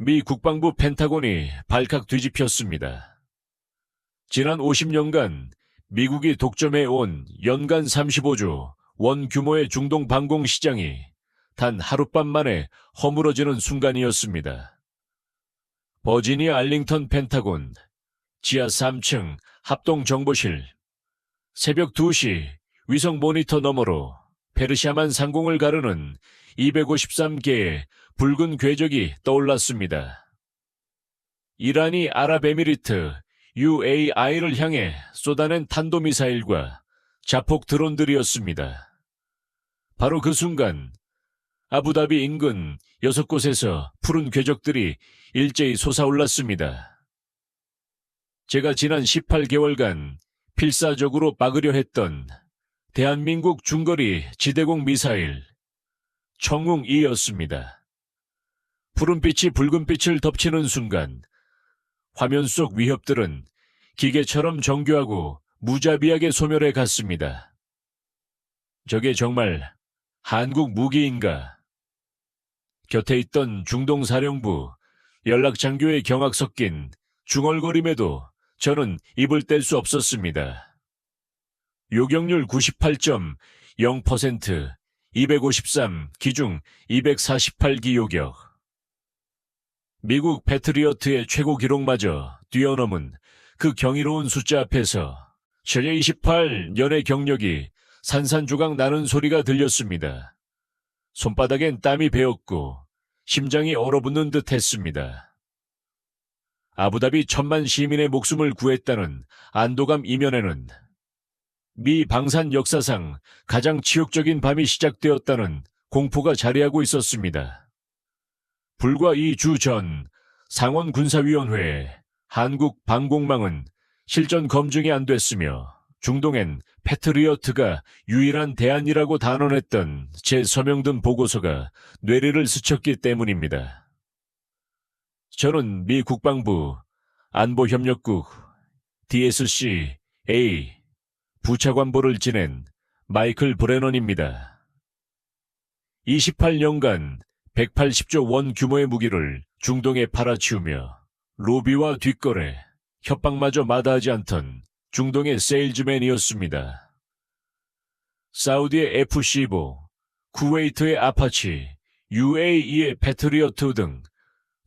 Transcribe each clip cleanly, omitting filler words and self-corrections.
미 국방부 펜타곤이 발칵 뒤집혔습니다. 지난 50년간 미국이 독점해온 연간 35조 원 규모의 중동 방공 시장이 단 하룻밤 만에 허물어지는 순간이었습니다. 버지니아 알링턴 펜타곤 지하 3층 합동정보실 새벽 2시 위성 모니터 너머로 페르시아만 상공을 가르는 253개의 붉은 궤적이 떠올랐습니다. 이란이 아랍에미리트 UAE를 향해 쏟아낸 탄도미사일과 자폭 드론들이었습니다. 바로 그 순간 아부다비 인근 6곳에서 푸른 궤적들이 일제히 솟아올랐습니다. 제가 지난 18개월간 필사적으로 막으려 했던 대한민국 중거리 지대공 미사일 청웅2였습니다. 푸른빛이 붉은빛을 덮치는 순간 화면 속 위협들은 기계처럼 정교하고 무자비하게 소멸해 갔습니다. 저게 정말 한국 무기인가? 곁에 있던 중동사령부 연락장교의 경악 섞인 중얼거림에도 저는 입을 뗄 수 없었습니다. 요격률 98.0%, 253, 기중 248기 요격. 미국 패트리어트의 최고 기록마저 뛰어넘은 그 경이로운 숫자 앞에서 제 28년의 경력이 산산조각 나는 소리가 들렸습니다. 손바닥엔 땀이 배었고 심장이 얼어붙는 듯 했습니다. 아부다비 1,000만 시민의 목숨을 구했다는 안도감 이면에는 미 방산 역사상 가장 치욕적인 밤이 시작되었다는 공포가 자리하고 있었습니다. 불과 2주 전 상원군사위원회에 한국 방공망은 실전 검증이 안 됐으며 중동엔 패트리어트가 유일한 대안이라고 단언했던 제 서명든 보고서가 뇌리를 스쳤기 때문입니다. 저는 미 국방부 안보협력국 DSCA 부차관보를 지낸 마이클 브레넌입니다. 28년간 180조 원 규모의 무기를 중동에 팔아치우며 로비와 뒷거래, 협박마저 마다하지 않던 중동의 세일즈맨이었습니다. 사우디의 F-15, 쿠웨이트의 아파치, UAE의 패트리어트 등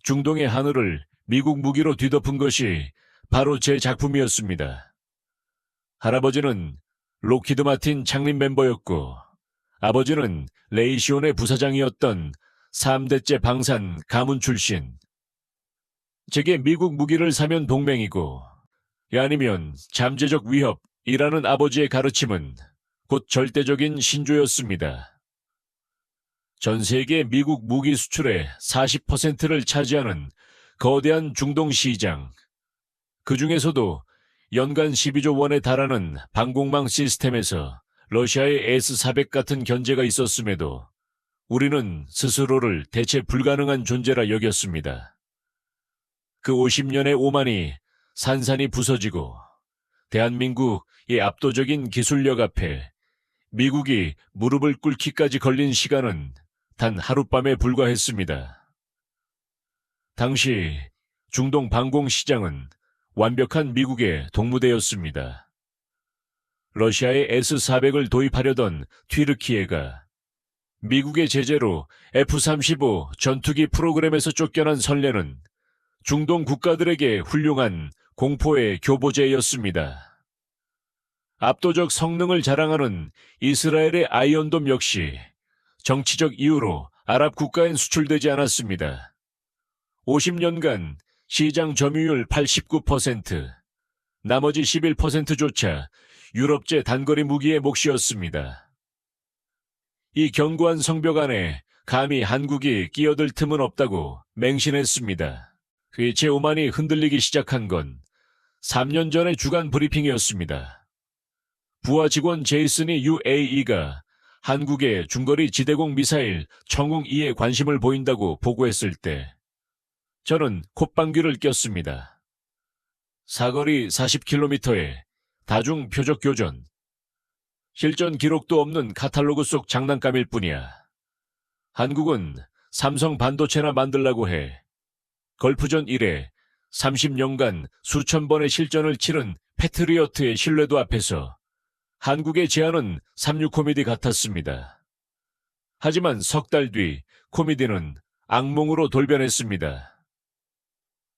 중동의 하늘을 미국 무기로 뒤덮은 것이 바로 제 작품이었습니다. 할아버지는 로키드 마틴 창립 멤버였고 아버지는 레이시온의 부사장이었던 3대째 방산 가문 출신. 제게 미국 무기를 사면 동맹이고 아니면 잠재적 위협이라는 아버지의 가르침은 곧 절대적인 신조였습니다. 전 세계 미국 무기 수출의 40%를 차지하는 거대한 중동 시장. 그 중에서도 연간 12조 원에 달하는 방공망 시스템에서 러시아의 S-400 같은 견제가 있었음에도 우리는 스스로를 대체 불가능한 존재라 여겼습니다. 그 50년의 오만이 산산이 부서지고 대한민국의 압도적인 기술력 앞에 미국이 무릎을 꿇기까지 걸린 시간은 단 하룻밤에 불과했습니다. 당시 중동 방공 시장은 완벽한 미국의 동무대였습니다. 러시아의 S-400을 도입하려던 튀르키예가 미국의 제재로 F-35 전투기 프로그램에서 쫓겨난 선례는 중동 국가들에게 훌륭한 공포의 교보제였습니다. 압도적 성능을 자랑하는 이스라엘의 아이언돔 역시 정치적 이유로 아랍 국가엔 수출되지 않았습니다. 50년간 시장 점유율 89%, 나머지 11%조차 유럽제 단거리 무기의 몫이었습니다. 이 견고한 성벽 안에 감히 한국이 끼어들 틈은 없다고 맹신했습니다. 제 오만이 흔들리기 시작한 건 3년 전의 주간 브리핑이었습니다. 부하 직원 제이슨이 UAE가 한국의 중거리 지대공 미사일 청웅2에 관심을 보인다고 보고했을 때 저는 콧방귀를 꼈습니다. 사거리 40km의 다중 표적 교전. 실전 기록도 없는 카탈로그 속 장난감일 뿐이야. 한국은 삼성 반도체나 만들라고 해. 걸프전 이래 30년간 수천 번의 실전을 치른 패트리어트의 신뢰도 앞에서 한국의 제안은 삼류 코미디 같았습니다. 하지만 석 달 뒤 코미디는 악몽으로 돌변했습니다.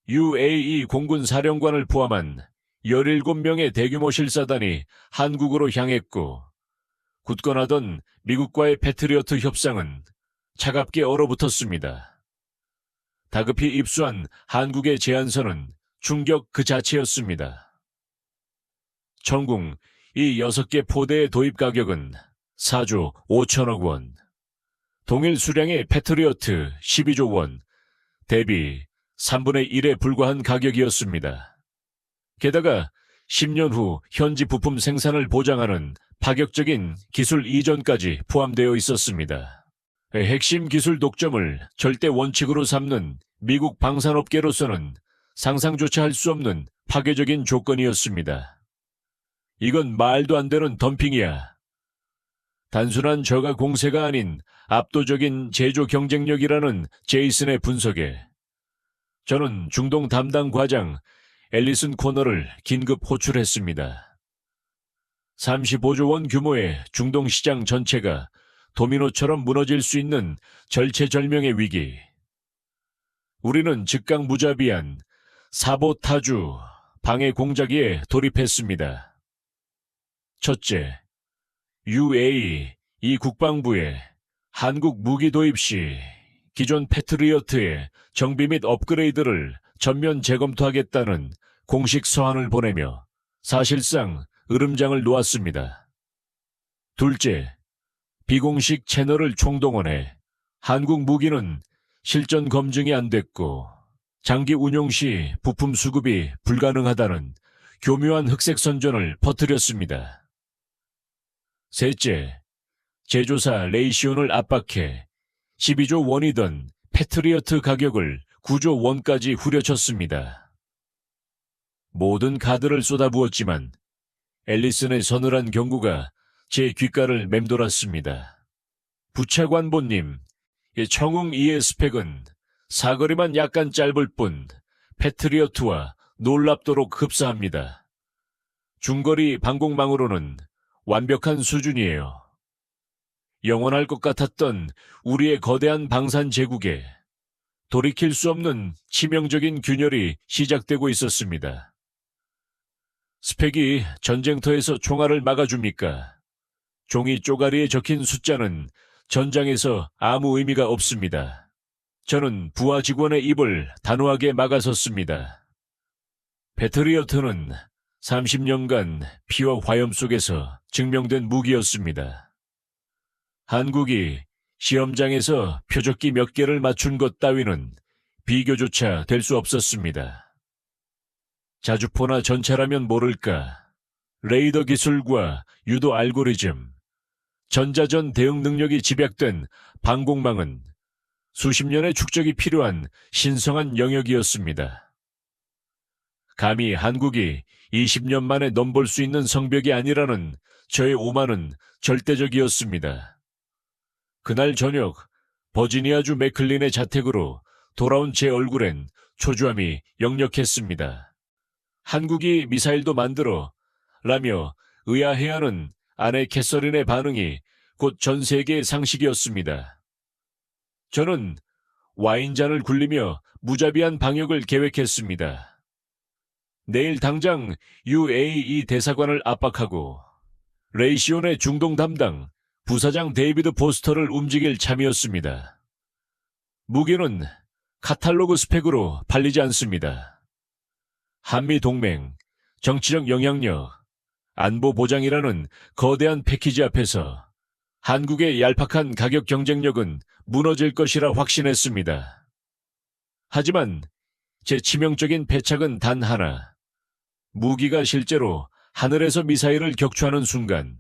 UAE 공군 사령관을 포함한 17명의 대규모 실사단이 한국으로 향했고 굳건하던 미국과의 패트리어트 협상은 차갑게 얼어붙었습니다. 다급히 입수한 한국의 제안서는 충격 그 자체였습니다. 전공 이 6개 포대의 도입 가격은 4조 5천억 원, 동일 수량의 패트리어트 12조 원, 대비 3분의 1에 불과한 가격이었습니다. 게다가 10년 후 현지 부품 생산을 보장하는 파격적인 기술 이전까지 포함되어 있었습니다. 핵심 기술 독점을 절대 원칙으로 삼는 미국 방산업계로서는 상상조차 할 수 없는 파괴적인 조건이었습니다. 이건 말도 안 되는 덤핑이야. 단순한 저가 공세가 아닌 압도적인 제조 경쟁력이라는 제이슨의 분석에 저는 중동 담당 과장 앨리슨 코너를 긴급 호출했습니다. 35조 원 규모의 중동 시장 전체가 도미노처럼 무너질 수 있는 절체절명의 위기. 우리는 즉각무자비한 사보타주 방해 공작에 돌입했습니다. 첫째, UAE 이 국방부에 한국 무기 도입 시 기존 패트리어트의 정비 및 업그레이드를 전면 재검토하겠다는 공식 서한을 보내며 사실상 으름장을 놓았습니다. 둘째, 비공식 채널을 총동원해 한국 무기는 실전 검증이 안 됐고 장기 운용 시 부품 수급이 불가능하다는 교묘한 흑색 선전을 퍼뜨렸습니다. 셋째, 제조사 레이시온을 압박해 12조 원이던 패트리어트 가격을 9조 원까지 후려쳤습니다. 모든 카드를 쏟아부었지만 앨리슨의 서늘한 경고가 제 귓가를 맴돌았습니다. 부차관보님, 청웅 2의 스펙은 사거리만 약간 짧을 뿐 패트리어트와 놀랍도록 흡사합니다. 중거리 방공망으로는 완벽한 수준이에요. 영원할 것 같았던 우리의 거대한 방산 제국에 돌이킬 수 없는 치명적인 균열이 시작되고 있었습니다. 스펙이 전쟁터에서 총알을 막아줍니까? 종이 쪼가리에 적힌 숫자는 전장에서 아무 의미가 없습니다. 저는 부하 직원의 입을 단호하게 막아섰습니다. 패트리어트는 30년간 피와 화염 속에서 증명된 무기였습니다. 한국이 시험장에서 표적기 몇 개를 맞춘 것 따위는 비교조차 될 수 없었습니다. 자주포나 전차라면 모를까, 레이더 기술과 유도 알고리즘, 전자전 대응 능력이 집약된 방공망은 수십 년의 축적이 필요한 신성한 영역이었습니다. 감히 한국이 20년 만에 넘볼 수 있는 성벽이 아니라는 저의 오만은 절대적이었습니다. 그날 저녁 버지니아주 맥클린의 자택으로 돌아온 제 얼굴엔 초조함이 역력했습니다. 한국이 미사일도 만들어 라며 의아해하는 아내 캐서린의 반응이 곧 전 세계의 상식이었습니다. 저는 와인잔을 굴리며 무자비한 방역을 계획했습니다. 내일 당장 UAE 대사관을 압박하고 레이시온의 중동 담당 부사장 데이비드 포스터를 움직일 참이었습니다. 무기는 카탈로그 스펙으로 팔리지 않습니다. 한미 동맹, 정치적 영향력, 안보 보장이라는 거대한 패키지 앞에서 한국의 얄팍한 가격 경쟁력은 무너질 것이라 확신했습니다. 하지만 제 치명적인 패착은 단 하나. 무기가 실제로 하늘에서 미사일을 격추하는 순간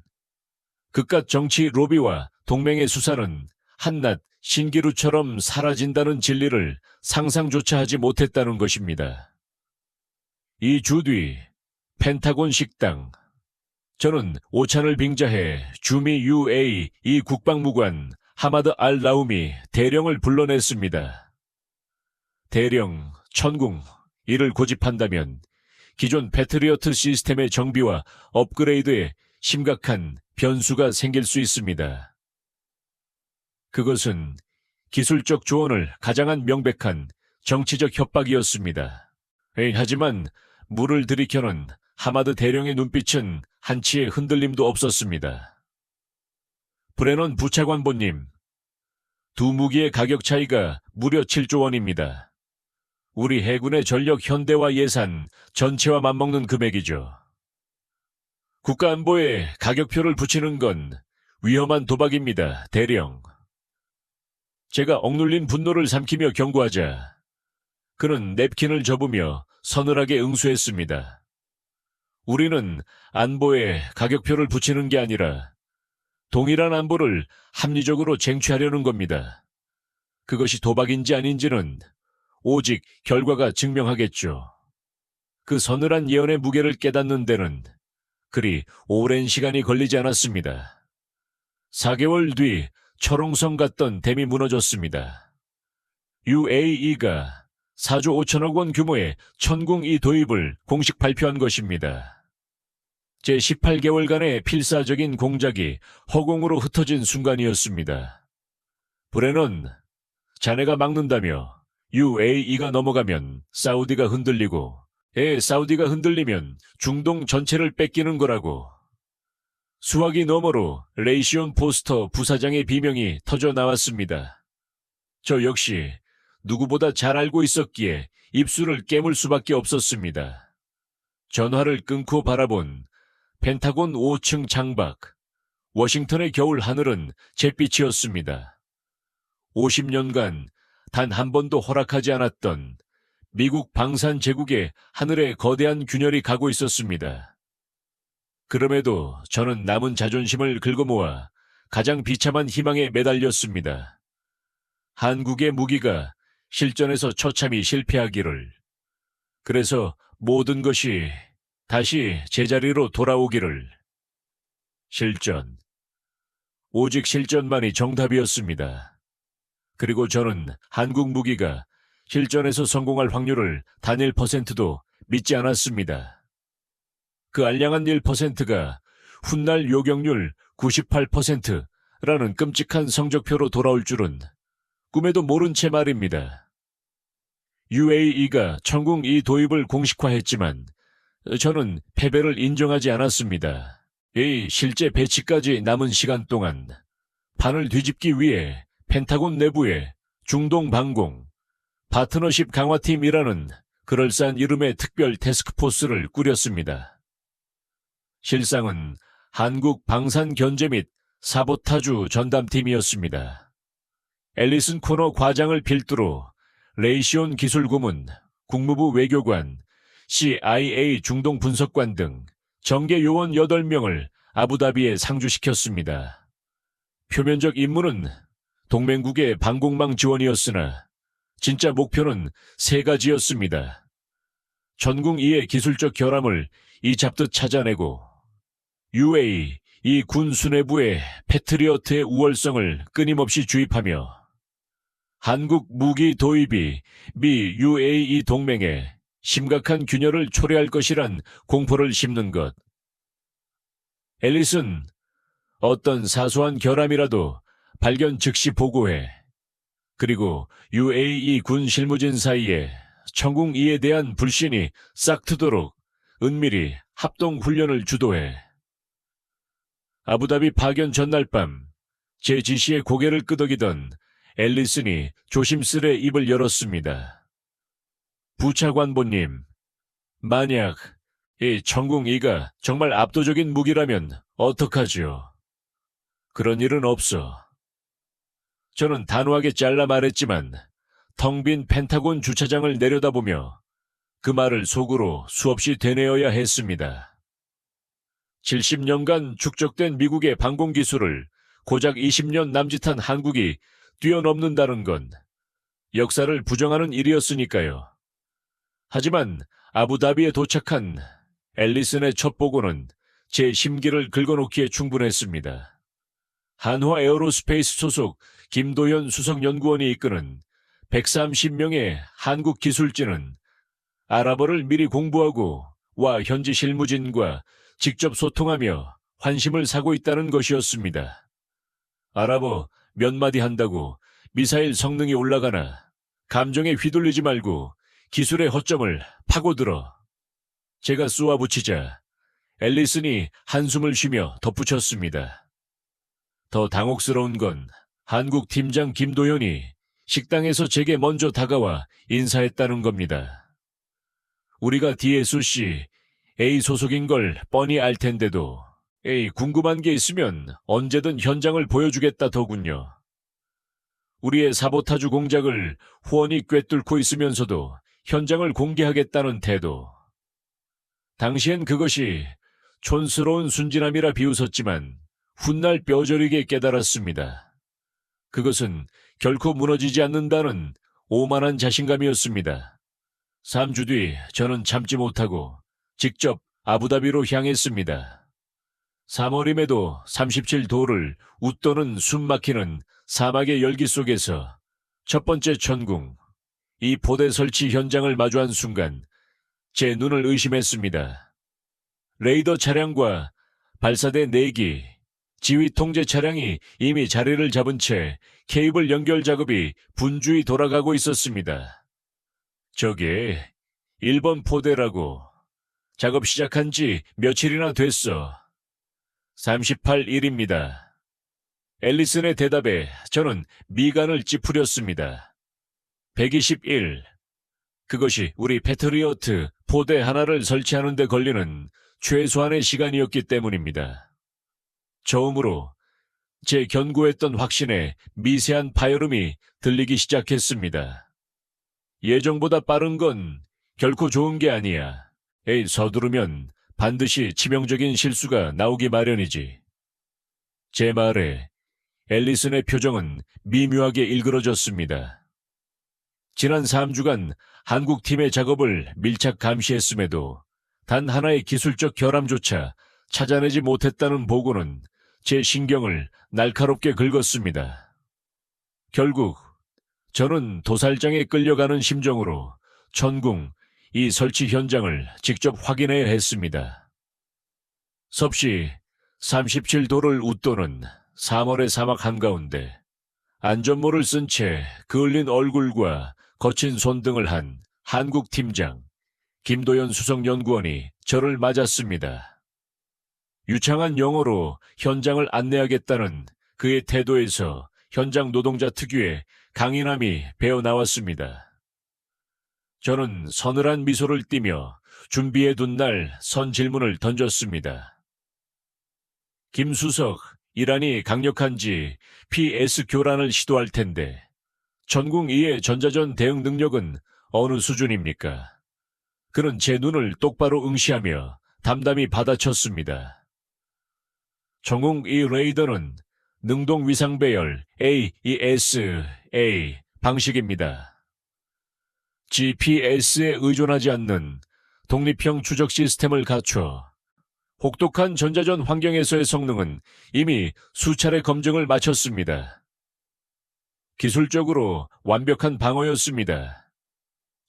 그깟 정치 로비와 동맹의 수사는 한낱 신기루처럼 사라진다는 진리를 상상조차 하지 못했다는 것입니다. 2주 뒤 펜타곤 식당. 저는 오찬을 빙자해 주미 UAE 국방무관 하마드 알 라움이 대령을 불러냈습니다. 대령, 천궁, 이를 고집한다면 기존 패트리어트 시스템의 정비와 업그레이드에 심각한 변수가 생길 수 있습니다. 그것은 기술적 조언을 가장한 명백한 정치적 협박이었습니다. 하지만 물을 들이켜는 하마드 대령의 눈빛은 한치의 흔들림도 없었습니다. 브레넌 부차관보님, 두 무기의 가격 차이가 무려 7조 원입니다. 우리 해군의 전력 현대화 예산 전체와 맞먹는 금액이죠. 국가안보에 가격표를 붙이는 건 위험한 도박입니다, 대령. 제가 억눌린 분노를 삼키며 경고하자 그는 냅킨을 접으며 서늘하게 응수했습니다. 우리는 안보에 가격표를 붙이는 게 아니라 동일한 안보를 합리적으로 쟁취하려는 겁니다. 그것이 도박인지 아닌지는 오직 결과가 증명하겠죠. 그 서늘한 예언의 무게를 깨닫는 데는 그리 오랜 시간이 걸리지 않았습니다. 4개월 뒤 철옹성 같던 댐이 무너졌습니다. UAE가 4조 5천억 원 규모의 천궁2 도입을 공식 발표한 것입니다. 제 18개월간의 필사적인 공작이 허공으로 흩어진 순간이었습니다. 브레넌, 자네가 막는다며 UAE가 넘어가면 사우디가 흔들리고, 사우디가 흔들리면 중동 전체를 뺏기는 거라고. 수화기 너머로 레이시온 포스터 부사장의 비명이 터져 나왔습니다. 저 역시 누구보다 잘 알고 있었기에 입술을 깨물 수밖에 없었습니다. 전화를 끊고 바라본 펜타곤 5층 창밖, 워싱턴의 겨울 하늘은 잿빛이었습니다. 50년간 단 한 번도 허락하지 않았던 미국 방산 제국의 하늘에 거대한 균열이 가고 있었습니다. 그럼에도 저는 남은 자존심을 긁어모아 가장 비참한 희망에 매달렸습니다. 한국의 무기가 실전에서 처참히 실패하기를. 그래서 모든 것이 다시 제자리로 돌아오기를. 실전. 오직 실전만이 정답이었습니다. 그리고 저는 한국 무기가 실전에서 성공할 확률을 단 1%도 믿지 않았습니다. 그 알량한 1%가 훗날 요격률 98%라는 끔찍한 성적표로 돌아올 줄은 꿈에도 모른 채 말입니다. UAE가 천궁2 도입을 공식화했지만 저는 패배를 인정하지 않았습니다. 이 실제 배치까지 남은 시간 동안 판을 뒤집기 위해 펜타곤 내부에 중동 방공, 파트너십 강화팀이라는 그럴싸한 이름의 특별 태스크포스를 꾸렸습니다. 실상은 한국 방산 견제 및 사보타주 전담팀이었습니다. 앨리슨 코너 과장을 필두로 레이시온 기술고문, 국무부 외교관, CIA 중동 분석관 등 정계 요원 8명을 아부다비에 상주시켰습니다. 표면적 임무는 동맹국의 방공망 지원이었으나 진짜 목표는 3가지였습니다. 천궁2의 기술적 결함을 이잡듯 찾아내고 UAE, 이 군 수뇌부의 패트리어트의 우월성을 끊임없이 주입하며 한국 무기 도입이 미 UAE 동맹에 심각한 균열을 초래할 것이란 공포를 심는 것. 앨리슨, 어떤 사소한 결함이라도 발견 즉시 보고해. 그리고 UAE 군 실무진 사이에 천궁2에 대한 불신이 싹 트도록 은밀히 합동훈련을 주도해. 아부다비 파견 전날 밤 제 지시에 고개를 끄덕이던 앨리슨이 조심스레 입을 열었습니다. 부차관보님, 만약 이 천궁2가 정말 압도적인 무기라면 어떡하죠? 그런 일은 없어. 저는 단호하게 잘라 말했지만 텅 빈 펜타곤 주차장을 내려다보며 그 말을 속으로 수없이 되뇌어야 했습니다. 70년간 축적된 미국의 방공기술을 고작 20년 남짓한 한국이 뛰어넘는다는 건 역사를 부정하는 일이었으니까요. 하지만 아부다비에 도착한 앨리슨의 첫 보고는 제 심기를 긁어놓기에 충분했습니다. 한화 에어로스페이스 소속 김도현 수석연구원이 이끄는 130명의 한국 기술진은 아랍어를 미리 공부하고 와 현지 실무진과 직접 소통하며 환심을 사고 있다는 것이었습니다. 아랍어 몇 마디 한다고 미사일 성능이 올라가나 감정에 휘둘리지 말고 기술의 허점을 파고들어. 제가 쏘아붙이자 앨리슨이 한숨을 쉬며 덧붙였습니다. 더 당혹스러운 건 한국 팀장 김도현이 식당에서 제게 먼저 다가와 인사했다는 겁니다. 우리가 DSC A 소속인 걸 뻔히 알 텐데도 A 궁금한 게 있으면 언제든 현장을 보여주겠다더군요. 우리의 사보타주 공작을 후원이 꿰뚫고 있으면서도 현장을 공개하겠다는 태도. 당시엔 그것이 촌스러운 순진함이라 비웃었지만 훗날 뼈저리게 깨달았습니다. 그것은 결코 무너지지 않는다는 오만한 자신감이었습니다. 3주 뒤 저는 참지 못하고 직접 아부다비로 향했습니다. 3월임에도 37도를 웃도는 숨막히는 사막의 열기 속에서 첫 번째 천궁, 이 포대 설치 현장을 마주한 순간 제 눈을 의심했습니다. 레이더 차량과 발사대 4기, 지휘 통제 차량이 이미 자리를 잡은 채 케이블 연결 작업이 분주히 돌아가고 있었습니다. 저게 1번 포대라고. 작업 시작한 지 며칠이나 됐어. 38일입니다. 앨리슨의 대답에 저는 미간을 찌푸렸습니다. 121. 그것이 우리 패트리어트 포대 하나를 설치하는 데 걸리는 최소한의 시간이었기 때문입니다. 처음으로 제 견고했던 확신에 미세한 파열음이 들리기 시작했습니다. 예정보다 빠른 건 결코 좋은 게 아니야. 에이, 서두르면 반드시 치명적인 실수가 나오기 마련이지. 제 말에 앨리슨의 표정은 미묘하게 일그러졌습니다. 지난 3주간 한국팀의 작업을 밀착 감시했음에도 단 하나의 기술적 결함조차 찾아내지 못했다는 보고는 제 신경을 날카롭게 긁었습니다. 결국 저는 도살장에 끌려가는 심정으로 천궁 이 설치 현장을 직접 확인해야 했습니다. 섭씨 37도를 웃도는 3월의 사막 한가운데 안전모를 쓴 채 그을린 얼굴과 거친 손등을 한 한국 팀장 김도현 수석연구원이 저를 맞았습니다. 유창한 영어로 현장을 안내하겠다는 그의 태도에서 현장 노동자 특유의 강인함이 배어나왔습니다. 저는 서늘한 미소를 띠며 준비해둔 날 선 질문을 던졌습니다. 김 수석, 이란이 강력한지 PS 교란을 시도할 텐데 전국 2의 전자전 대응 능력은 어느 수준입니까? 그는 제 눈을 똑바로 응시하며 담담히 받아쳤습니다. 전국 2 레이더는 능동 위상 배열 AESA 방식입니다. GPS에 의존하지 않는 독립형 추적 시스템을 갖춰 혹독한 전자전 환경에서의 성능은 이미 수차례 검증을 마쳤습니다. 기술적으로 완벽한 방어였습니다.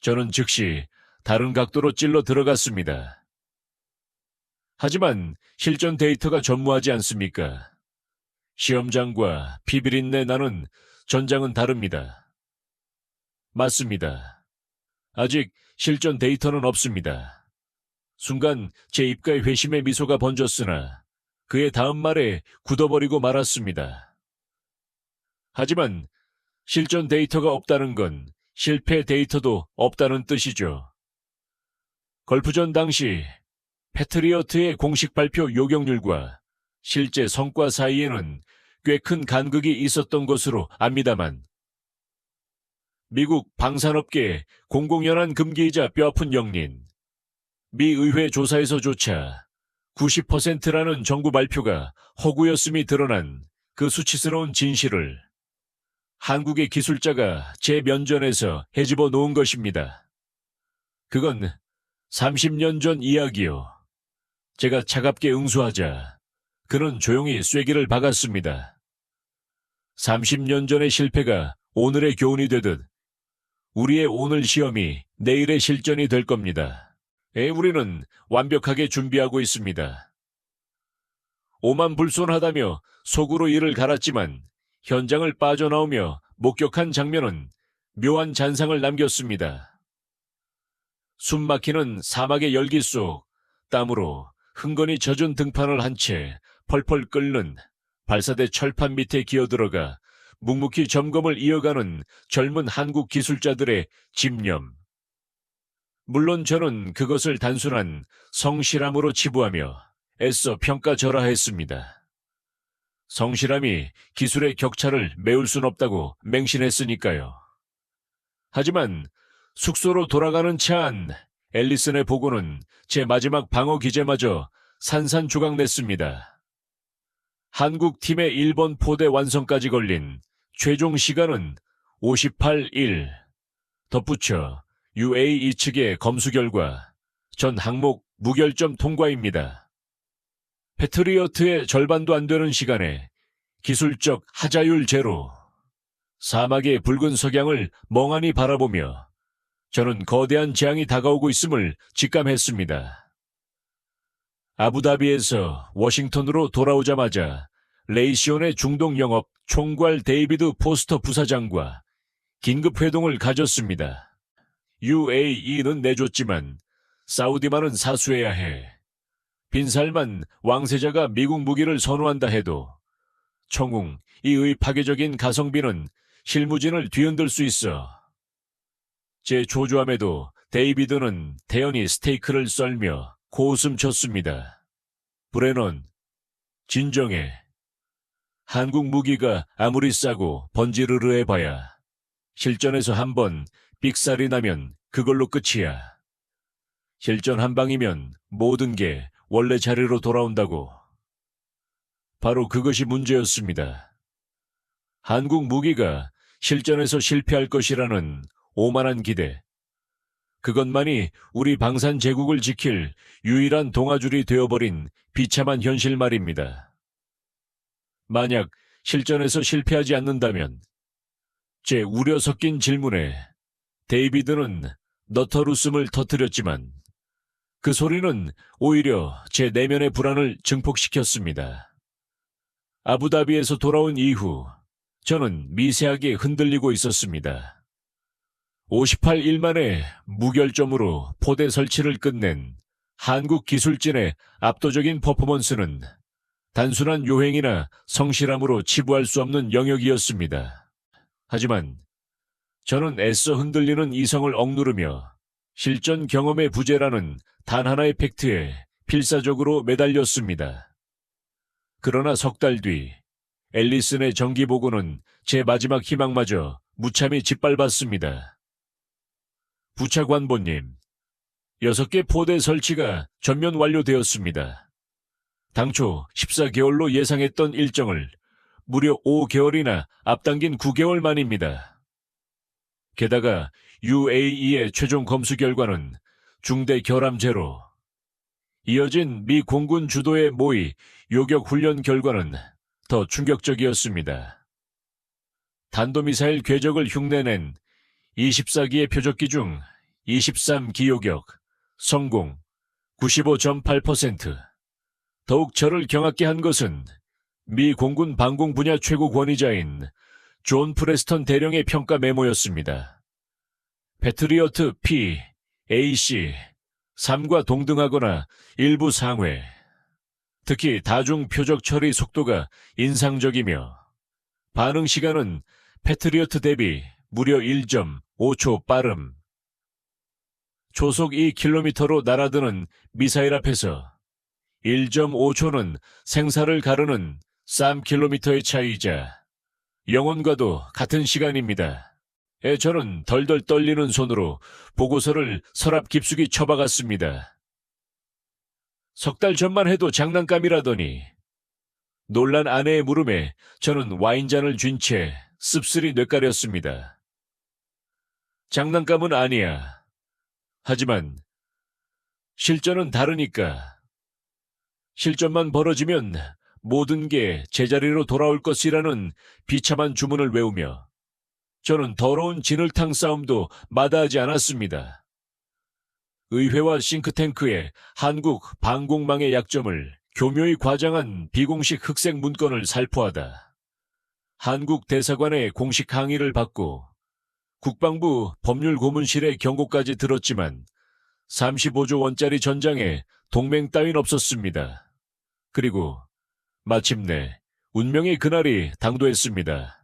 저는 즉시 다른 각도로 찔러 들어갔습니다. 하지만 실전 데이터가 전무하지 않습니까? 시험장과 피비린내 나는 전장은 다릅니다. 맞습니다. 아직 실전 데이터는 없습니다. 순간 제 입가에 회심의 미소가 번졌으나 그의 다음 말에 굳어버리고 말았습니다. 하지만 실전 데이터가 없다는 건 실패 데이터도 없다는 뜻이죠. 걸프전 당시 패트리어트의 공식 발표 요격률과 실제 성과 사이에는 꽤 큰 간극이 있었던 것으로 압니다만 미국 방산업계의 공공연한 금기이자 뼈아픈 영린, 미 의회 조사에서조차 90%라는 정부 발표가 허구였음이 드러난 그 수치스러운 진실을 한국의 기술자가 제 면전에서 헤집어 놓은 것입니다. 그건 30년 전 이야기요. 제가 차갑게 응수하자 그는 조용히 쐐기를 박았습니다. 30년 전의 실패가 오늘의 교훈이 되듯 우리의 오늘 시험이 내일의 실전이 될 겁니다. 우리는 완벽하게 준비하고 있습니다. 오만불손하다며 속으로 이를 갈았지만 현장을 빠져나오며 목격한 장면은 묘한 잔상을 남겼습니다. 숨막히는 사막의 열기 속 땀으로 흥건히 젖은 등판을 한 채 펄펄 끓는 발사대 철판 밑에 기어들어가 묵묵히 점검을 이어가는 젊은 한국 기술자들의 집념. 물론 저는 그것을 단순한 성실함으로 치부하며 애써 평가절하했습니다. 성실함이 기술의 격차를 메울 순 없다고 맹신했으니까요. 하지만 숙소로 돌아가는 차 안 앨리슨의 보고는 제 마지막 방어 기제마저 산산조각냈습니다. 한국 팀의 1번 포대 완성까지 걸린 최종 시간은 58일. 덧붙여 UAE 측의 검수 결과 전 항목 무결점 통과입니다. 패트리어트의 절반도 안 되는 시간에 기술적 하자율 제로. 사막의 붉은 석양을 멍하니 바라보며 저는 거대한 재앙이 다가오고 있음을 직감했습니다. 아부다비에서 워싱턴으로 돌아오자마자 레이시온의 중동 영업 총괄 데이비드 포스터 부사장과 긴급 회동을 가졌습니다. UAE는 내줬지만 사우디만은 사수해야 해. 빈살만 왕세자가 미국 무기를 선호한다 해도 청웅 이의 파괴적인 가성비는 실무진을 뒤흔들 수 있어. 제 조조함에도 데이비드는 태연히 스테이크를 썰며 고웃음 쳤습니다. 브레넌, 진정해. 한국 무기가 아무리 싸고 번지르르해봐야 실전에서 한번 삑살이 나면 그걸로 끝이야. 실전 한 방이면 모든 게 원래 자리로 돌아온다고. 바로 그것이 문제였습니다. 한국 무기가 실전에서 실패할 것이라는 오만한 기대. 그것만이 우리 방산 제국을 지킬 유일한 동아줄이 되어버린 비참한 현실 말입니다. 만약 실전에서 실패하지 않는다면 제 우려 섞인 질문에 데이비드는 너털웃음을 터뜨렸지만 그 소리는 오히려 제 내면의 불안을 증폭시켰습니다. 아부다비에서 돌아온 이후 저는 미세하게 흔들리고 있었습니다. 58일 만에 무결점으로 포대 설치를 끝낸 한국 기술진의 압도적인 퍼포먼스는 단순한 요행이나 성실함으로 치부할 수 없는 영역이었습니다. 하지만 저는 애써 흔들리는 이성을 억누르며 실전 경험의 부재라는 단 하나의 팩트에 필사적으로 매달렸습니다. 그러나 석 달 뒤 앨리슨의 정기 보고는 제 마지막 희망마저 무참히 짓밟았습니다. 부차관보님, 6개 포대 설치가 전면 완료되었습니다. 당초 14개월로 예상했던 일정을 무려 5개월이나 앞당긴 9개월 만입니다. 게다가 UAE의 최종 검수 결과는 중대 결함 제로. 이어진 미 공군 주도의 모의 요격 훈련 결과는 더 충격적이었습니다. 단도미사일 궤적을 흉내낸 24기의 표적기 중 23기 요격, 성공 95.8%. 더욱 저를 경악게 한 것은 미 공군 방공 분야 최고 권위자인 존 프레스턴 대령의 평가 메모였습니다. 패트리어트 P, AC, 3과 동등하거나 일부 상회. 특히 다중 표적 처리 속도가 인상적이며 반응 시간은 패트리어트 대비 무려 1.5초 빠름. 초속 2km로 날아드는 미사일 앞에서 1.5초는 생사를 가르는 3km의 차이이자 영혼과도 같은 시간입니다. 저는 덜덜 떨리는 손으로 보고서를 서랍 깊숙이 쳐박았습니다. 석 달 전만 해도 장난감이라더니 놀란 아내의 물음에 저는 와인잔을 쥔 채 씁쓸히 뇌까렸습니다. 장난감은 아니야. 하지만 실전은 다르니까. 실전만 벌어지면 모든 게 제자리로 돌아올 것이라는 비참한 주문을 외우며 저는 더러운 진흙탕 싸움도 마다하지 않았습니다. 의회와 싱크탱크의 한국 방공망의 약점을 교묘히 과장한 비공식 흑색 문건을 살포하다 한국 대사관의 공식 항의를 받고 국방부 법률고문실의 경고까지 들었지만 35조 원짜리 전장에 동맹 따윈 없었습니다. 그리고 마침내 운명의 그날이 당도했습니다.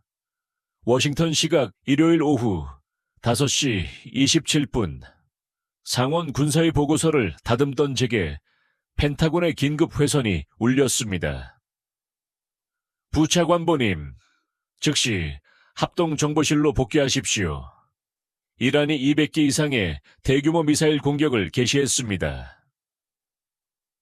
워싱턴 시각 일요일 오후 5시 27분 상원 군사위 보고서를 다듬던 제게 펜타곤의 긴급 회선이 울렸습니다. 부차관보님, 즉시 합동정보실로 복귀하십시오. 이란이 200기 이상의 대규모 미사일 공격을 개시했습니다.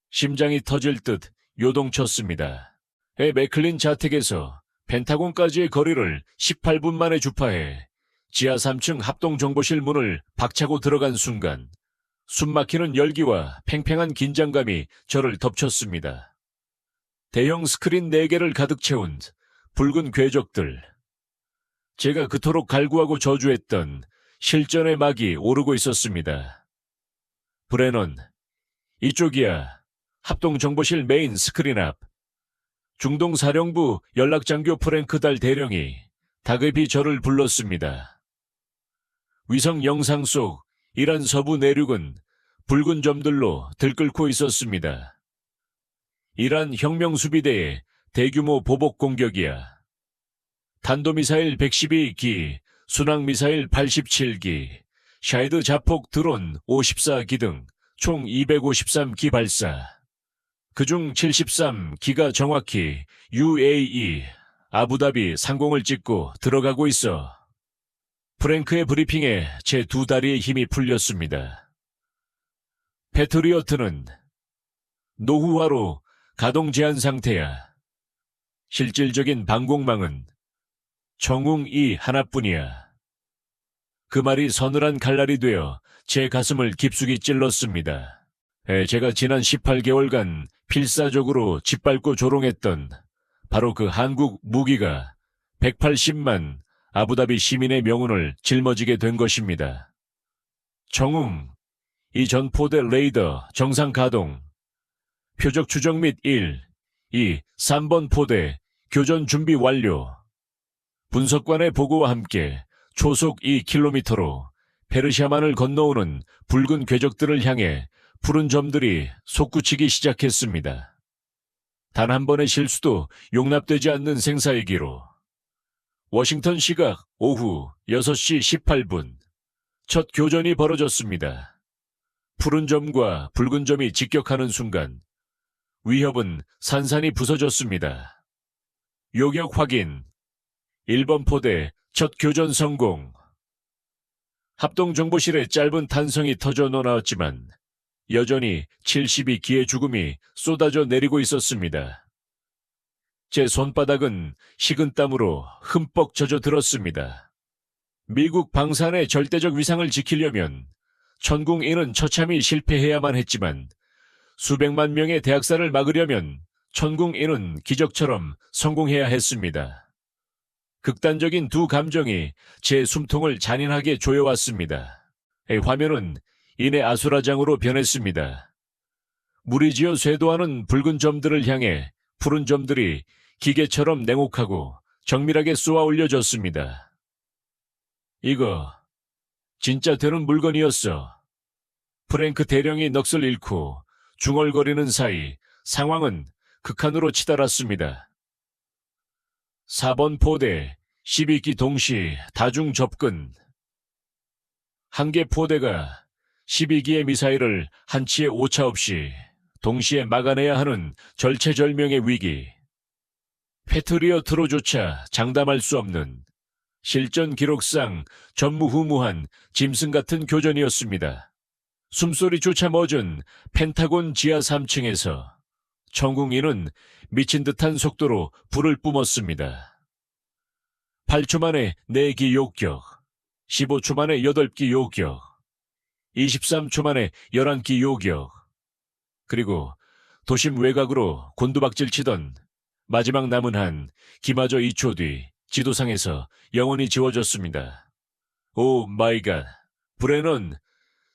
심장이 터질 듯 요동쳤습니다. 맥클린 자택에서 펜타곤까지의 거리를 18분 만에 주파해 지하 3층 합동정보실 문을 박차고 들어간 순간 숨막히는 열기와 팽팽한 긴장감이 저를 덮쳤습니다. 대형 스크린 4개를 가득 채운 붉은 궤적들. 제가 그토록 갈구하고 저주했던 실전의 막이 오르고 있었습니다. 브레넌, 이쪽이야. 합동정보실 메인 스크린 앞. 중동사령부 연락장교 프랭크 달 대령이 다급히 저를 불렀습니다. 위성 영상 속 이란 서부 내륙은 붉은 점들로 들끓고 있었습니다. 이란 혁명수비대의 대규모 보복 공격이야. 탄도미사일 112기, 순항미사일 87기, 샤이드 자폭 드론 54기 등 총 253기 발사. 그중 73기가 정확히 UAE, 아부다비 상공을 찍고 들어가고 있어. 프랭크의 브리핑에 제 2다리의 힘이 풀렸습니다. 패트리어트는 노후화로 가동 제한 상태야. 실질적인 방공망은 정웅-2 하나뿐이야. 그 말이 서늘한 칼날이 되어 제 가슴을 깊숙이 찔렀습니다. 제가 지난 18개월간 필사적으로 짓밟고 조롱했던 바로 그 한국 무기가 180만 아부다비 시민의 명운을 짊어지게 된 것입니다. 정웅, 이 전포대 레이더 정상 가동, 표적 추적 및 1, 2, 3번 포대 교전 준비 완료. 분석관의 보고와 함께 초속 2km로 페르시아만을 건너오는 붉은 궤적들을 향해 푸른 점들이 솟구치기 시작했습니다. 단 한 번의 실수도 용납되지 않는 생사이기로. 워싱턴 시각 오후 6시 18분 첫 교전이 벌어졌습니다. 푸른 점과 붉은 점이 직격하는 순간 위협은 산산이 부서졌습니다. 요격 확인. 1번 포대 첫 교전 성공. 합동정보실의 짧은 탄성이 터져 나왔지만 여전히 72기의 죽음이 쏟아져 내리고 있었습니다. 제 손바닥은 식은땀으로 흠뻑 젖어들었습니다. 미국 방산의 절대적 위상을 지키려면 천궁인은 처참히 실패해야만 했지만 수백만 명의 대학살을 막으려면 천궁인은 기적처럼 성공해야 했습니다. 극단적인 두 감정이 제 숨통을 잔인하게 조여왔습니다. 화면은 이내 아수라장으로 변했습니다. 무리지어 쇄도하는 붉은 점들을 향해 푸른 점들이 기계처럼 냉혹하고 정밀하게 쏘아 올려졌습니다. 이거 진짜 되는 물건이었어. 프랭크 대령이 넋을 잃고 중얼거리는 사이 상황은 극한으로 치달았습니다. 4번 포대 12기 동시 다중 접근. 한 개 포대가 12기의 미사일을 한치의 오차 없이 동시에 막아내야 하는 절체절명의 위기. 패트리어트로조차 장담할 수 없는 실전 기록상 전무후무한 짐승 같은 교전이었습니다. 숨소리조차 멎은 펜타곤 지하 3층에서 천궁인은 미친 듯한 속도로 불을 뿜었습니다. 8초 만에 4기 요격, 15초 만에 8기 요격, 23초 만에 11기 요격, 그리고 도심 외곽으로 곤두박질 치던 마지막 남은 한 기마저 2초 뒤 지도상에서 영원히 지워졌습니다. 오 마이 갓. 브레넌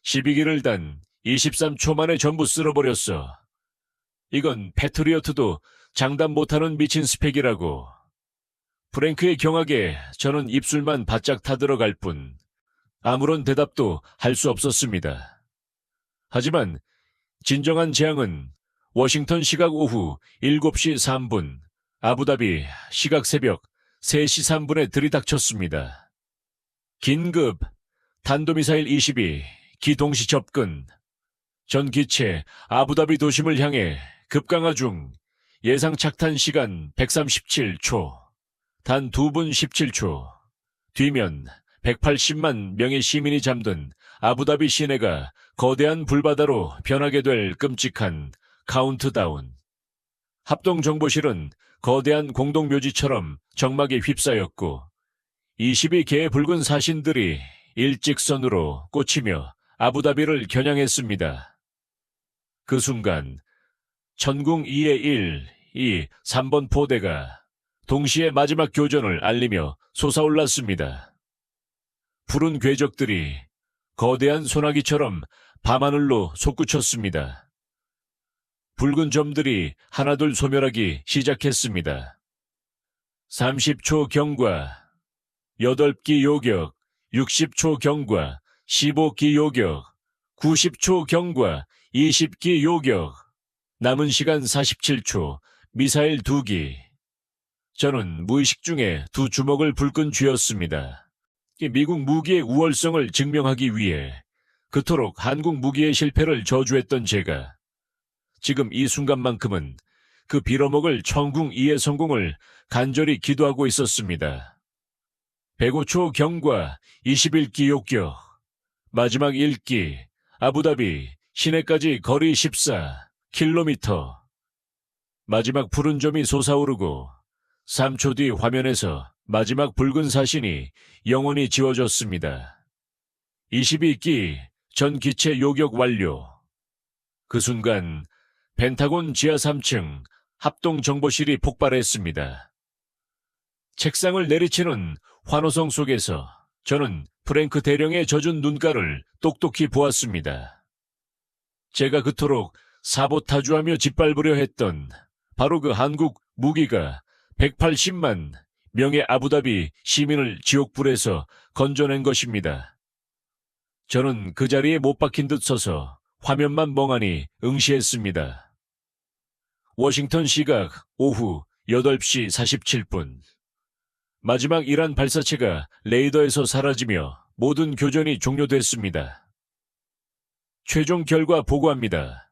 12기를 단 23초 만에 전부 쓸어버렸어. 이건 패트리어트도 장담 못하는 미친 스펙이라고. 프랭크의 경악에 저는 입술만 바짝 타들어갈 뿐 아무런 대답도 할 수 없었습니다. 하지만 진정한 재앙은 워싱턴 시각 오후 7시 3분, 아부다비 시각 새벽 3시 3분에 들이닥쳤습니다. 긴급 탄도미사일 22, 기동시 접근. 전 기체 아부다비 도심을 향해 급강하 중. 예상 착탄 시간 137초. 단 2분 17초. 뒤면 180만 명의 시민이 잠든 아부다비 시내가 거대한 불바다로 변하게 될 끔찍한 카운트다운. 합동정보실은 거대한 공동묘지처럼 정막에 휩싸였고 22개의 붉은 사신들이 일직선으로 꽂히며 아부다비를 겨냥했습니다. 그 순간 천궁 2의 1, 2, 3번 포대가 동시에 마지막 교전을 알리며 솟아올랐습니다. 푸른 궤적들이 거대한 소나기처럼 밤하늘로 솟구쳤습니다. 붉은 점들이 하나둘 소멸하기 시작했습니다. 30초 경과, 8기 요격, 60초 경과, 15기 요격, 90초 경과, 20기 요격, 남은 시간 47초, 미사일 2기. 저는 무의식 중에 두 주먹을 불끈 쥐었습니다. 미국 무기의 우월성을 증명하기 위해 그토록 한국 무기의 실패를 저주했던 제가 지금 이 순간만큼은 그 빌어먹을 천궁 2의 성공을 간절히 기도하고 있었습니다. 105초 경과, 21기 요격, 마지막 1기, 아부다비, 시내까지 거리 14km. 마지막 푸른 점이 솟아오르고 3초 뒤 화면에서 마지막 붉은 사신이 영원히 지워졌습니다. 22기 전 기체 요격 완료. 그 순간 펜타곤 지하 3층 합동정보실이 폭발했습니다. 책상을 내리치는 환호성 속에서 저는 프랭크 대령의 젖은 눈가를 똑똑히 보았습니다. 제가 그토록 사보타주하며 짓밟으려 했던 바로 그 한국 무기가 180만 명의 아부다비 시민을 지옥불에서 건져낸 것입니다. 저는 그 자리에 못 박힌 듯 서서 화면만 멍하니 응시했습니다. 워싱턴 시각 오후 8시 47분. 마지막 이란 발사체가 레이더에서 사라지며 모든 교전이 종료됐습니다. 최종 결과 보고합니다.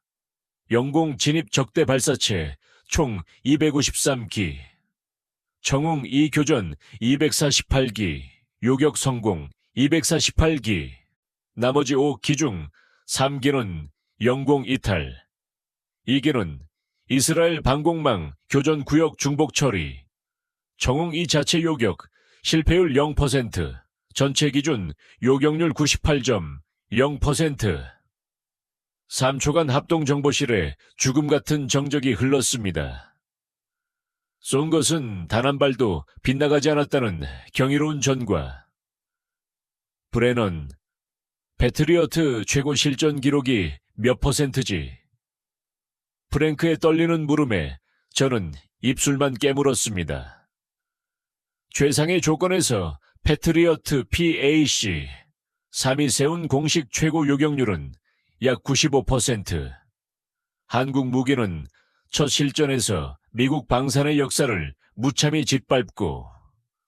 영공 진입 적대 발사체 총 253기, 정웅 2교전 248기, 요격 성공 248기, 나머지 5기 중 3기는 영공 이탈, 2기는 이스라엘 방공망 교전 구역 중복 처리, 정웅 2 자체 요격 실패율 0%, 전체 기준 요격률 98.0%. 3초간 합동정보실에 죽음 같은 정적이 흘렀습니다. 쏜 것은 단 한 발도 빗나가지 않았다는 경이로운 전과 브레넌, 패트리어트 최고 실전 기록이 몇 %지? 프랭크의 떨리는 물음에 저는 입술만 깨물었습니다. 최상의 조건에서 패트리어트 PAC 3이 세운 공식 최고 요격률은 약 95%. 한국 무기는 첫 실전에서 미국 방산의 역사를 무참히 짓밟고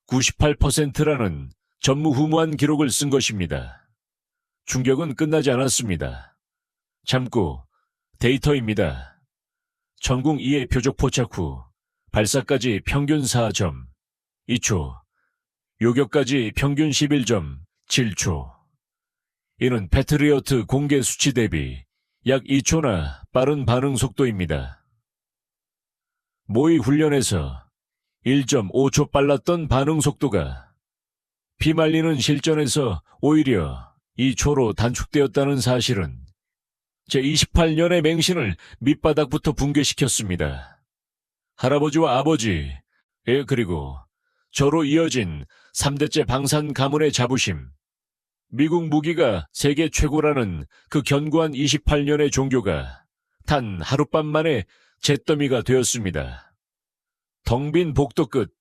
98%라는 전무후무한 기록을 쓴 것입니다. 충격은 끝나지 않았습니다. 참고 데이터입니다. 천궁 2의 표적 포착 후 발사까지 평균 4점 2초, 요격까지 평균 11.7초. 이는 패트리어트 공개 수치 대비 약 2초나 빠른 반응 속도입니다. 모의 훈련에서 1.5초 빨랐던 반응 속도가 피말리는 실전에서 오히려 2초로 단축되었다는 사실은 제28년의 맹신을 밑바닥부터 붕괴시켰습니다. 할아버지와 아버지, 그리고 저로 이어진 3대째 방산 가문의 자부심. 미국 무기가 세계 최고라는 그 견고한 28년의 종교가 단 하룻밤 만에 잿더미가 되었습니다. 텅 빈 복도 끝,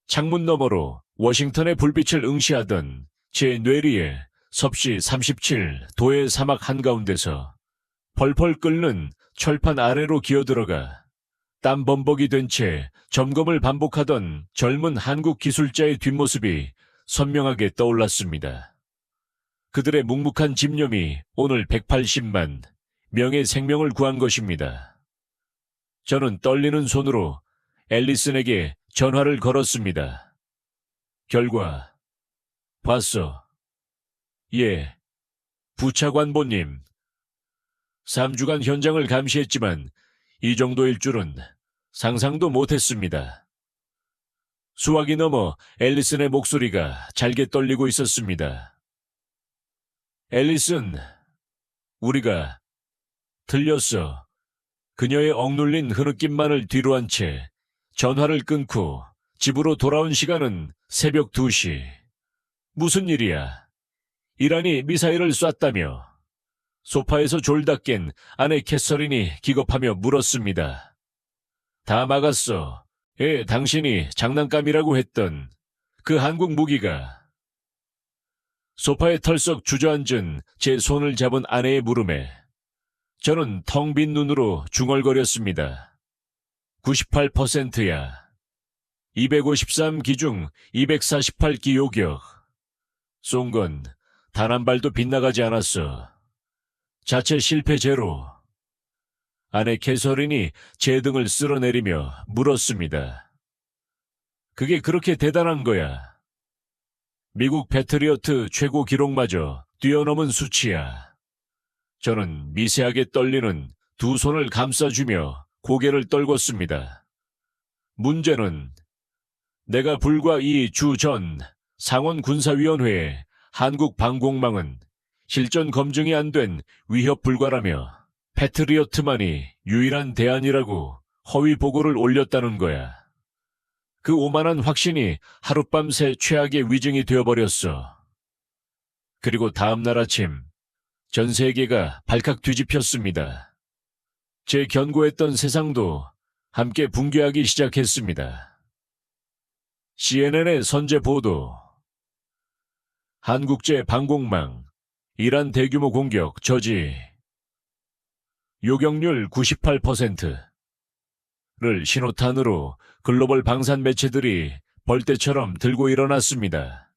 창문 너머로 워싱턴의 불빛을 응시하던 제 뇌리에 섭씨 37도의 사막 한가운데서 펄펄 끓는 철판 아래로 기어들어가 땀 범벅이 된 채 점검을 반복하던 젊은 한국 기술자의 뒷모습이 선명하게 떠올랐습니다. 그들의 묵묵한 집념이 오늘 180만 명의 생명을 구한 것입니다. 저는 떨리는 손으로 앨리슨에게 전화를 걸었습니다. 결과, 봤어. 예, 부차관보님. 3주간 현장을 감시했지만 이 정도일 줄은 상상도 못했습니다. 수화기 넘어 앨리슨의 목소리가 잘게 떨리고 있었습니다. 앨리슨, 우리가 틀렸어. 그녀의 억눌린 흐느낌만을 뒤로한 채 전화를 끊고 집으로 돌아온 시간은 새벽 2시. 무슨 일이야? 이란이 미사일을 쐈다며. 소파에서 졸다 깬 아내 캐서린이 기겁하며 물었습니다. 다 막았어. 당신이 장난감이라고 했던 그 한국 무기가. 소파에 털썩 주저앉은 제 손을 잡은 아내의 물음에 저는 텅 빈 눈으로 중얼거렸습니다. 98%야. 253 기중 248기 요격. 쏜 건 단 한 발도 빗나가지 않았어. 자체 실패 제로. 아내 캐서린이 제 등을 쓸어내리며 물었습니다. 그게 그렇게 대단한 거야. 미국 패트리어트 최고 기록마저 뛰어넘은 수치야. 저는 미세하게 떨리는 두 손을 감싸주며 고개를 떨궜습니다. 문제는 내가 불과 2주 전 상원군사위원회에 한국 방공망은 실전 검증이 안 된 위협 불가라며 패트리어트만이 유일한 대안이라고 허위 보고를 올렸다는 거야. 그 오만한 확신이 하룻밤새 최악의 위증이 되어버렸어. 그리고 다음날 아침 전 세계가 발칵 뒤집혔습니다. 제 견고했던 세상도 함께 붕괴하기 시작했습니다. CNN의 선제 보도. 한국제 방공망, 이란 대규모 공격 저지. 요격률 98%를 신호탄으로 글로벌 방산 매체들이 벌떼처럼 들고 일어났습니다.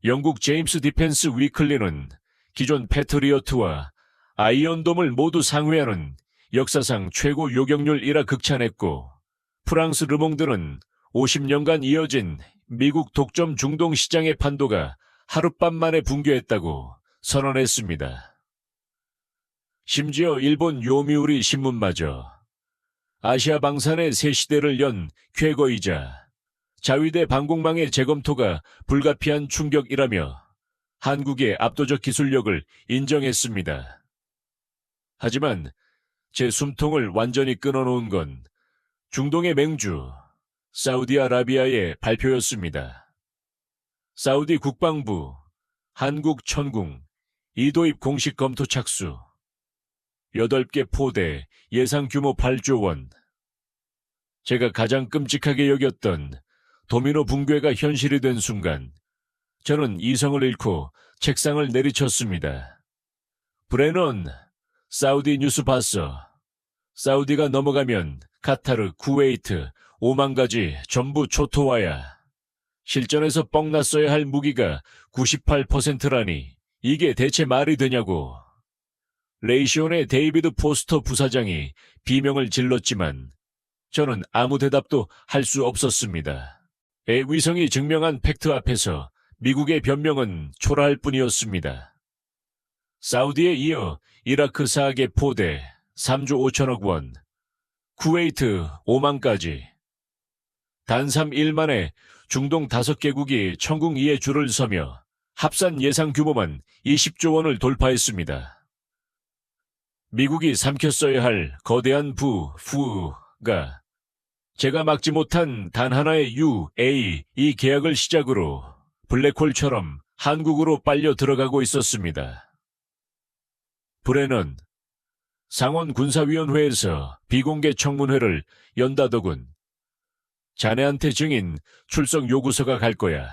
영국 제임스 디펜스 위클리는 기존 패트리어트와 아이언돔을 모두 상회하는 역사상 최고 요격률이라 극찬했고, 프랑스 르몽드는 50년간 이어진 미국 독점 중동 시장의 판도가 하룻밤 만에 붕괴했다고 선언했습니다. 심지어 일본 요미우리 신문마저 아시아 방산의 새 시대를 연 쾌거이자 자위대 방공망의 재검토가 불가피한 충격이라며 한국의 압도적 기술력을 인정했습니다. 하지만 제 숨통을 완전히 끊어놓은 건 중동의 맹주, 사우디아라비아의 발표였습니다. 사우디 국방부, 한국 천궁, 이도입 공식 검토 착수, 8개 포대, 예상 규모 8조 원. 제가 가장 끔찍하게 여겼던 도미노 붕괴가 현실이 된 순간, 저는 이성을 잃고 책상을 내리쳤습니다. 브레넌, 사우디 뉴스 봤어. 사우디가 넘어가면 카타르, 쿠웨이트, 오만까지 전부 초토화야. 실전에서 뻥났어야 할 무기가 98%라니 이게 대체 말이 되냐고. 레이시온의 데이비드 포스터 부사장이 비명을 질렀지만 저는 아무 대답도 할 수 없었습니다. 위성이 증명한 팩트 앞에서 미국의 변명은 초라할 뿐이었습니다. 사우디에 이어 이라크 4개 포대 3조 5천억 원, 쿠웨이트 5만까지. 단 3일 만에 중동 5개국이 천궁 2의 줄을 서며 합산 예상 규모만 20조 원을 돌파했습니다. 미국이 삼켰어야 할 거대한 후가 제가 막지 못한 단 하나의 UA 이 계약을 시작으로 블랙홀처럼 한국으로 빨려 들어가고 있었습니다. 브레넌 상원군사위원회에서 비공개 청문회를 연다더군. 자네한테 증인 출석 요구서가 갈 거야.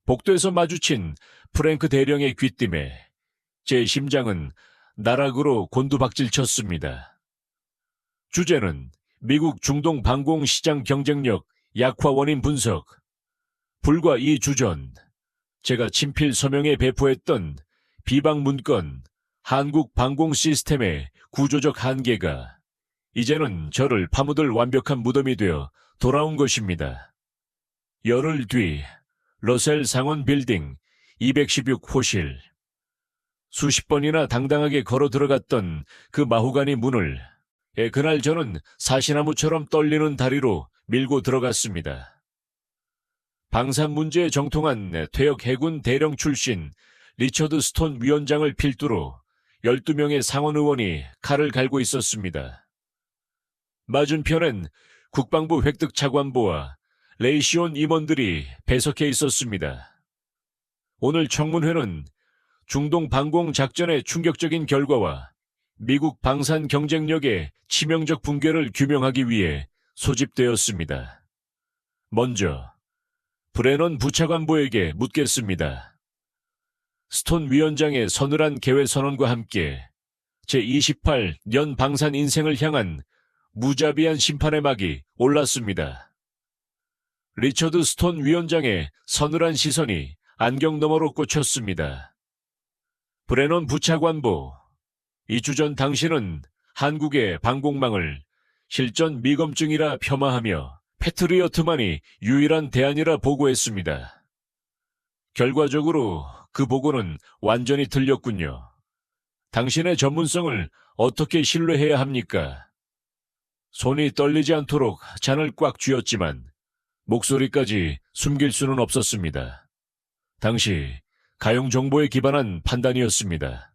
복도에서 마주친 프랭크 대령의 귀띔에 제 심장은 나락으로 곤두박질 쳤습니다. 주제는 미국 중동 방공 시장 경쟁력 약화 원인 분석. 불과 2주 전 제가 친필 서명에 배포했던 비방 문건 한국 방공 시스템의 구조적 한계가 이제는 저를 파묻을 완벽한 무덤이 되어 돌아온 것입니다. 열흘 뒤 러셀 상원 빌딩 216호실. 수십 번이나 당당하게 걸어 들어갔던 그 마호가니 문을 그날 저는 사시나무처럼 떨리는 다리로 밀고 들어갔습니다. 방산 문제에 정통한 퇴역 해군 대령 출신 리처드 스톤 위원장을 필두로 12명의 상원 의원이 칼을 갈고 있었습니다. 맞은편엔 국방부 획득 차관보와 레이시온 임원들이 배석해 있었습니다. 오늘 청문회는 중동 방공 작전의 충격적인 결과와 미국 방산 경쟁력의 치명적 붕괴를 규명하기 위해 소집되었습니다. 먼저 브레넌 부차관보에게 묻겠습니다. 스톤 위원장의 서늘한 개회 선언과 함께 제28년 방산 인생을 향한 무자비한 심판의 막이 올랐습니다. 리처드 스톤 위원장의 서늘한 시선이 안경 너머로 꽂혔습니다. 브레넌 부차관보, 2주 전 당신은 한국의 방공망을 실전 미검증이라 폄하하며 패트리어트만이 유일한 대안이라 보고했습니다. 결과적으로 그 보고는 완전히 틀렸군요. 당신의 전문성을 어떻게 신뢰해야 합니까? 손이 떨리지 않도록 잔을 꽉 쥐었지만 목소리까지 숨길 수는 없었습니다. 당시 가용 정보에 기반한 판단이었습니다.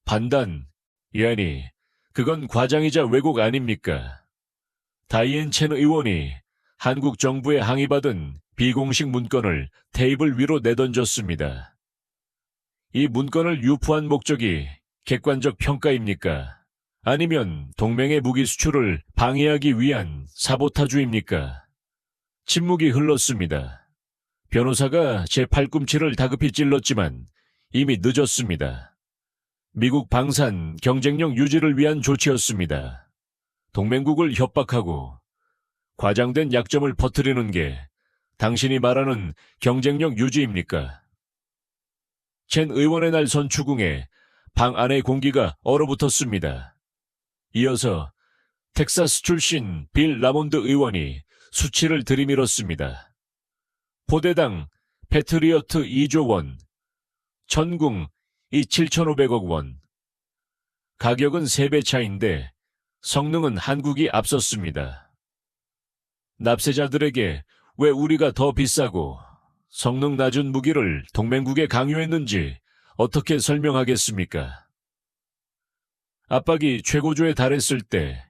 판단? 아니, 그건 과장이자 왜곡 아닙니까? 다이앤 첸 의원이 한국 정부에 항의받은 비공식 문건을 테이블 위로 내던졌습니다. 이 문건을 유포한 목적이 객관적 평가입니까? 아니면 동맹의 무기 수출을 방해하기 위한 사보타주입니까? 침묵이 흘렀습니다. 변호사가 제 팔꿈치를 다급히 찔렀지만 이미 늦었습니다. 미국 방산 경쟁력 유지를 위한 조치였습니다. 동맹국을 협박하고 과장된 약점을 퍼뜨리는 게 당신이 말하는 경쟁력 유지입니까? 첸 의원의 날 선추궁에 방 안의 공기가 얼어붙었습니다. 이어서 텍사스 출신 빌 라몬드 의원이 수치를 들이밀었습니다. 포대당 패트리어트 2조 원, 천궁 7,500억 원. 가격은 3배 차인데 성능은 한국이 앞섰습니다. 납세자들에게 왜 우리가 더 비싸고 성능 낮은 무기를 동맹국에 강요했는지 어떻게 설명하겠습니까? 압박이 최고조에 달했을 때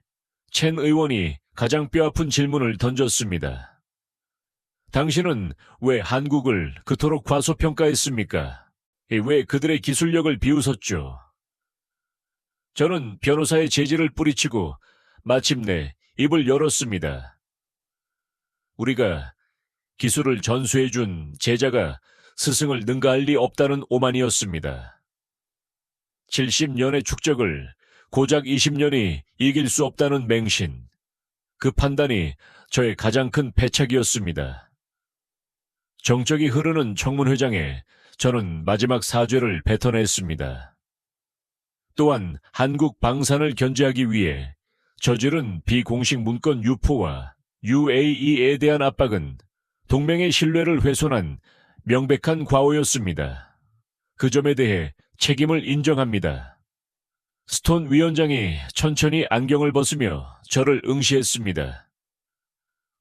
첸 의원이 가장 뼈아픈 질문을 던졌습니다. 당신은 왜 한국을 그토록 과소평가했습니까? 왜 그들의 기술력을 비웃었죠? 저는 변호사의 재질을 뿌리치고 마침내 입을 열었습니다. 우리가 기술을 전수해준 제자가 스승을 능가할 리 없다는 오만이었습니다. 70년의 축적을 고작 20년이 이길 수 없다는 맹신. 그 판단이 저의 가장 큰 패착이었습니다. 정적이 흐르는 청문회장에 저는 마지막 사죄를 뱉어냈습니다. 또한 한국 방산을 견제하기 위해 저지른 비공식 문건 유포와 UAE에 대한 압박은 동맹의 신뢰를 훼손한 명백한 과오였습니다. 그 점에 대해 책임을 인정합니다. 스톤 위원장이 천천히 안경을 벗으며 저를 응시했습니다.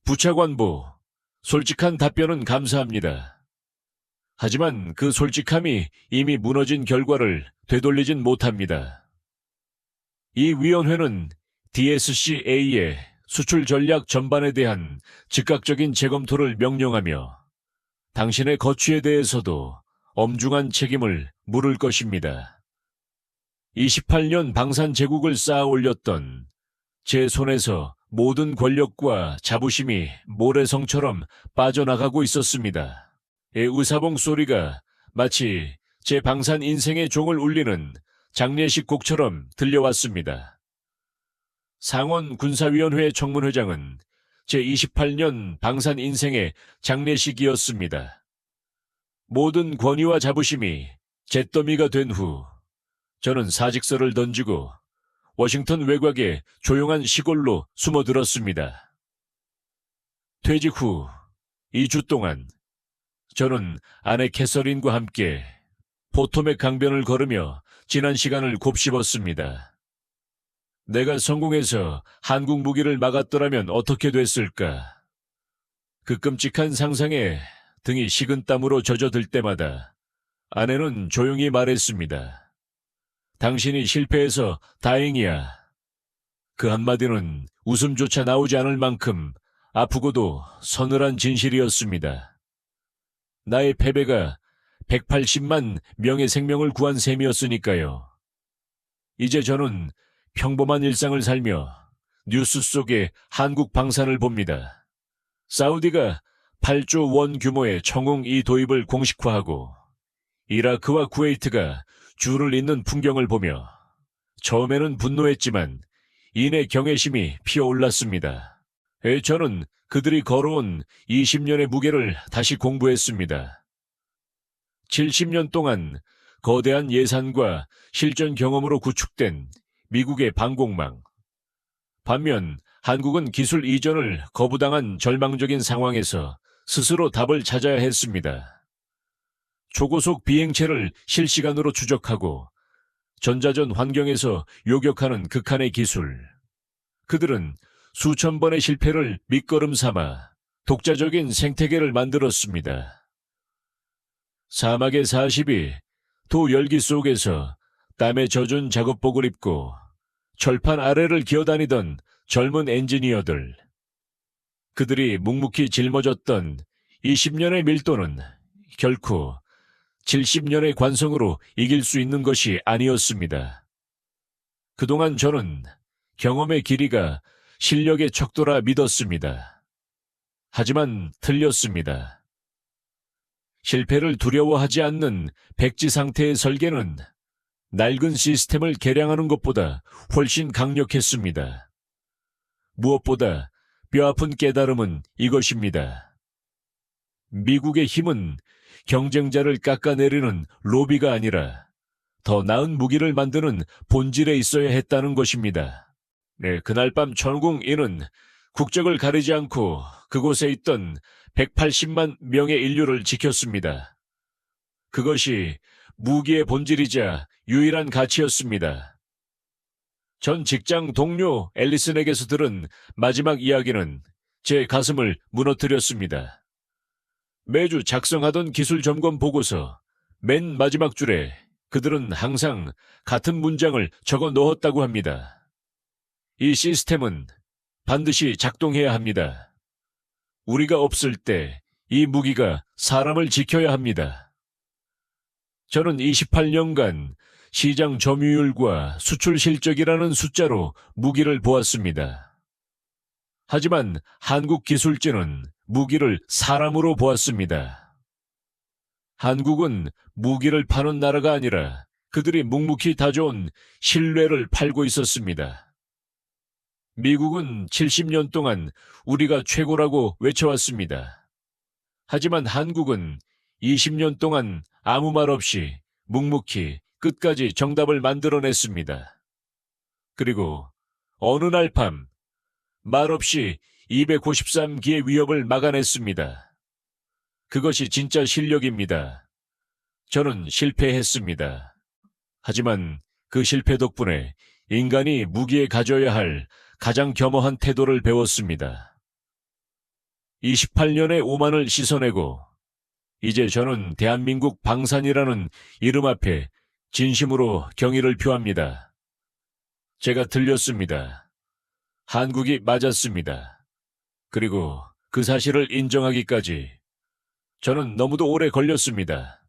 부차관보, 솔직한 답변은 감사합니다. 하지만 그 솔직함이 이미 무너진 결과를 되돌리진 못합니다. 이 위원회는 DSCA의 수출 전략 전반에 대한 즉각적인 재검토를 명령하며 당신의 거취에 대해서도 엄중한 책임을 물을 것입니다. 28년 방산 제국을 쌓아 올렸던 제 손에서 모든 권력과 자부심이 모래성처럼 빠져나가고 있었습니다. 의사봉 소리가 마치 제 방산 인생의 종을 울리는 장례식 곡처럼 들려왔습니다. 상원 군사위원회 청문회장은 제 28년 방산 인생의 장례식이었습니다. 모든 권위와 자부심이 잿더미가 된 후 저는 사직서를 던지고 워싱턴 외곽의 조용한 시골로 숨어들었습니다. 퇴직 후 2주 동안 저는 아내 캐서린과 함께 포토맥 강변을 걸으며 지난 시간을 곱씹었습니다. 내가 성공해서 한국 무기를 막았더라면 어떻게 됐을까? 그 끔찍한 상상에 등이 식은땀으로 젖어들 때마다 아내는 조용히 말했습니다. 당신이 실패해서 다행이야. 그 한마디는 웃음조차 나오지 않을 만큼 아프고도 서늘한 진실이었습니다. 나의 패배가 180만 명의 생명을 구한 셈이었으니까요. 이제 저는 평범한 일상을 살며 뉴스 속에 한국 방산을 봅니다. 사우디가 8조 원 규모의 청홍2 도입을 공식화하고 이라크와 쿠웨이트가 줄을 잇는 풍경을 보며 처음에는 분노했지만 이내 경외심이 피어올랐습니다. 저는 그들이 걸어온 20년의 무게를 다시 공부했습니다. 70년 동안 거대한 예산과 실전 경험으로 구축된 미국의 방공망. 반면 한국은 기술 이전을 거부당한 절망적인 상황에서 스스로 답을 찾아야 했습니다. 초고속 비행체를 실시간으로 추적하고 전자전 환경에서 요격하는 극한의 기술. 그들은 수천 번의 실패를 밑거름 삼아 독자적인 생태계를 만들었습니다. 사막의 40이 도 열기 속에서 땀에 젖은 작업복을 입고 철판 아래를 기어다니던 젊은 엔지니어들. 그들이 묵묵히 짊어졌던 20년의 밀도는 결코 70년의 관성으로 이길 수 있는 것이 아니었습니다. 그동안 저는 경험의 길이가 실력의 척도라 믿었습니다. 하지만 틀렸습니다. 실패를 두려워하지 않는 백지 상태의 설계는 낡은 시스템을 개량하는 것보다 훨씬 강력했습니다. 무엇보다 뼈아픈 깨달음은 이것입니다. 미국의 힘은 경쟁자를 깎아내리는 로비가 아니라 더 나은 무기를 만드는 본질에 있어야 했다는 것입니다. 그날 밤 천궁이는 국적을 가리지 않고 그곳에 있던 180만 명의 인류를 지켰습니다. 그것이 무기의 본질이자 유일한 가치였습니다. 전 직장 동료 앨리슨에게서 들은 마지막 이야기는 제 가슴을 무너뜨렸습니다. 매주 작성하던 기술 점검 보고서 맨 마지막 줄에 그들은 항상 같은 문장을 적어 넣었다고 합니다. 이 시스템은 반드시 작동해야 합니다. 우리가 없을 때 이 무기가 사람을 지켜야 합니다. 저는 28년간 시장 점유율과 수출 실적이라는 숫자로 무기를 보았습니다. 하지만 한국 기술진은 무기를 사람으로 보았습니다. 한국은 무기를 파는 나라가 아니라 그들이 묵묵히 다져온 신뢰를 팔고 있었습니다. 미국은 70년 동안 우리가 최고라고 외쳐왔습니다. 하지만 한국은 20년 동안 아무 말 없이 묵묵히 끝까지 정답을 만들어냈습니다. 그리고 어느 날 밤 말없이 253기의 위협을 막아냈습니다. 그것이 진짜 실력입니다. 저는 실패했습니다. 하지만 그 실패 덕분에 인간이 무기에 가져야 할 가장 겸허한 태도를 배웠습니다. 28년의 오만을 씻어내고 이제 저는 대한민국 방산이라는 이름 앞에 진심으로 경의를 표합니다. 제가 틀렸습니다. 한국이 맞았습니다. 그리고 그 사실을 인정하기까지 저는 너무도 오래 걸렸습니다.